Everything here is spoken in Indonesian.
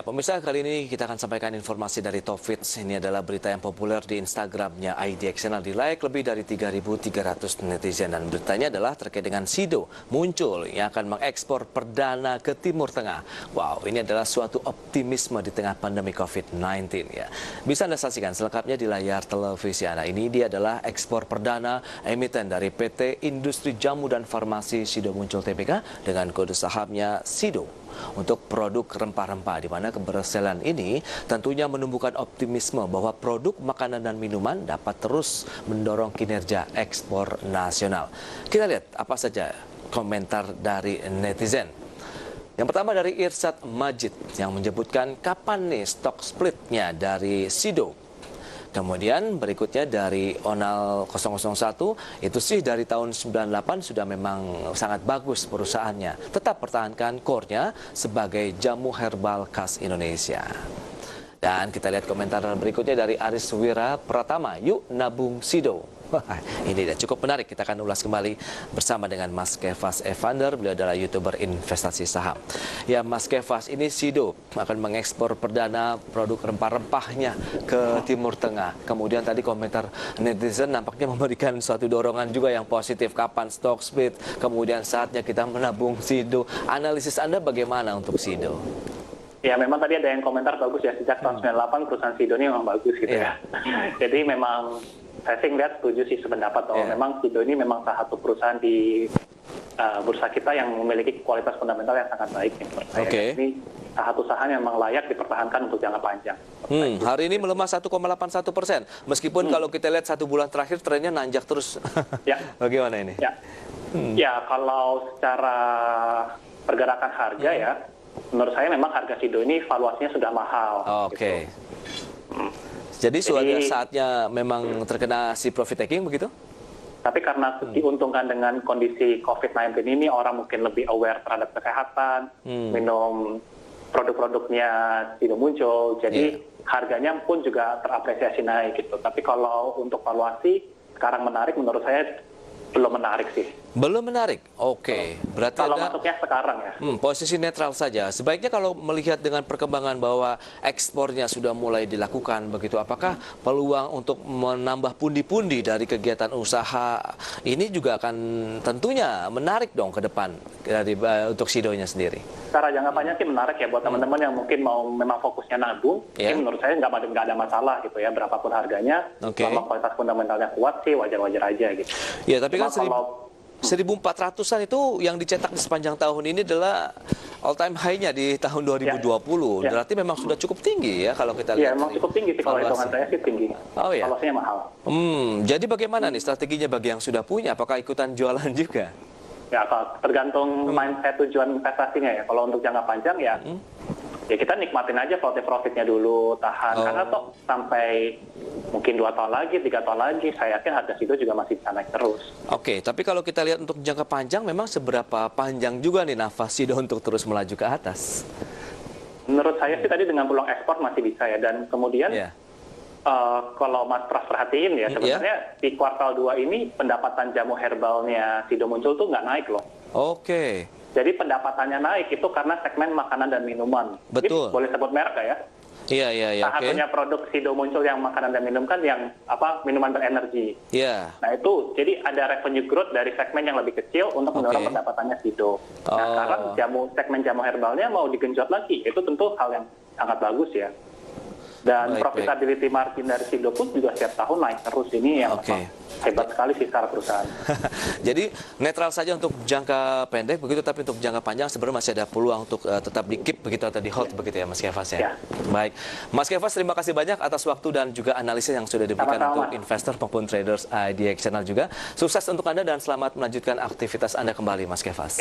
Pemirsa, kali ini kita akan sampaikan informasi dari Topfits. Ini adalah berita yang populer di Instagramnya IDX Channel, di like lebih dari 3.300 netizen. Dan beritanya adalah terkait dengan Sido muncul yang akan mengekspor perdana ke Timur Tengah. Wow, ini adalah suatu optimisme di tengah pandemi COVID-19 ya. Bisa Anda saksikan selengkapnya di layar televisi Anda. Ini dia adalah ekspor perdana emiten dari PT Industri Jamu dan Farmasi Sido Muncul Tbk dengan kode sahamnya Sido untuk produk rempah-rempah, di mana keberhasilan ini tentunya menumbuhkan optimisme bahwa produk makanan dan minuman dapat terus mendorong kinerja ekspor nasional. Kita lihat apa saja komentar dari netizen. Yang pertama dari Irsyad Majid yang menyebutkan kapan nih stok splitnya dari Sido. Kemudian berikutnya dari Onal 001, itu sih dari tahun 98 sudah memang sangat bagus perusahaannya. Tetap pertahankan core-nya sebagai jamu herbal khas Indonesia. Dan kita lihat komentar berikutnya dari Aris Wira Pratama, yuk nabung Sido. Wah, ini dia cukup menarik. Kita akan ulas kembali bersama dengan Mas Kefas Evander. Beliau adalah YouTuber investasi saham. Ya, Mas Kefas, ini Sido akan mengekspor perdana produk rempah-rempahnya ke Timur Tengah. Kemudian tadi komentar netizen nampaknya memberikan suatu dorongan juga yang positif. Kapan stock split? Kemudian saatnya kita menabung Sido. Analisis Anda bagaimana untuk Sido? Ya, memang tadi ada yang komentar bagus ya. Sejak tahun 98 perusahaan Sido ini memang bagus gitu ya. Jadi memang saya sih lihat setuju sih sependapat bahwa memang Sido ini memang salah satu perusahaan di bursa kita yang memiliki kualitas fundamental yang sangat baik. Ini salah satu saham yang memang layak dipertahankan untuk jangka panjang. Hari ini melemah 1,81%. Meskipun kalau kita lihat satu bulan terakhir trennya nanjak terus. Ya. Bagaimana ini? Ya. Ya, kalau secara pergerakan harga ya, menurut saya memang harga Sido ini valuasinya sudah mahal. Oke. Gitu. Jadi sudah saatnya memang terkena si profit taking begitu? Tapi karena diuntungkan dengan kondisi COVID-19 ini, orang mungkin lebih aware terhadap kesehatan, minum produk-produknya Sido Muncul, jadi harganya pun juga terapresiasi naik gitu. Tapi kalau untuk valuasi sekarang menarik, menurut saya belum menarik sih. Belum menarik? Oke. Berarti kalau masuknya sekarang ya. Posisi netral saja. Sebaiknya kalau melihat dengan perkembangan bahwa ekspornya sudah mulai dilakukan begitu, apakah peluang untuk menambah pundi-pundi dari kegiatan usaha ini juga akan tentunya menarik dong ke depan dari untuk Sidonya sendiri? Secara jangka panjang sih menarik ya buat teman-teman yang mungkin mau memang fokusnya nabung. Menurut saya nggak ada masalah gitu ya, berapapun harganya. Selama kualitas fundamentalnya kuat sih wajar-wajar aja gitu. Ya, tapi kan 1.400-an itu yang dicetak di sepanjang tahun ini adalah all time high-nya di tahun 2020. Berarti memang sudah cukup tinggi ya kalau kita lihat. Iya, memang cukup tinggi sih kalau hitungan saya sih tinggi. Oh ya. Valuasinya mahal. Jadi bagaimana nih strateginya bagi yang sudah punya? Apakah ikutan jualan juga? Ya, tergantung mindset tujuan investasinya ya. Kalau untuk jangka panjang ya, ya kita nikmatin aja profitnya dulu, tahan. Karena toh sampai mungkin 2 tahun lagi, 3 tahun lagi, saya yakin harga Sido juga masih bisa naik terus. Oke, tapi kalau kita lihat untuk jangka panjang, memang seberapa panjang juga nih nafas Sido untuk terus melaju ke atas? Menurut saya sih tadi dengan peluang ekspor masih bisa ya. Dan kemudian kalau Mas Pras perhatiin ya, sebenarnya di kuartal 2 ini pendapatan jamu herbalnya Sido Muncul tuh nggak naik loh. Oke. Jadi pendapatannya naik itu karena segmen makanan dan minuman. Betul. Jadi, boleh sebut merek ya? Iya. Salah satunya produk Sido Muncul yang makanan dan minum kan yang minuman berenergi. Iya. Nah itu, jadi ada revenue growth dari segmen yang lebih kecil untuk mendorong pendapatannya Sido. Nah sekarang segmen jamu herbalnya mau digenjot lagi, itu tentu hal yang sangat bagus ya. Dan profitability margin dari Sido pun juga setiap tahun naik terus. Ini yang hebat sekali sih secara perusahaan. Jadi netral saja untuk jangka pendek begitu, tapi untuk jangka panjang sebenarnya masih ada peluang untuk tetap di keep begitu atau di hold begitu ya Mas Kefas ya. Baik, Mas Kefas, terima kasih banyak atas waktu dan juga analisis yang sudah diberikan untuk investor maupun traders IDX Channel juga. Sukses untuk Anda dan selamat melanjutkan aktivitas Anda kembali Mas Kefas.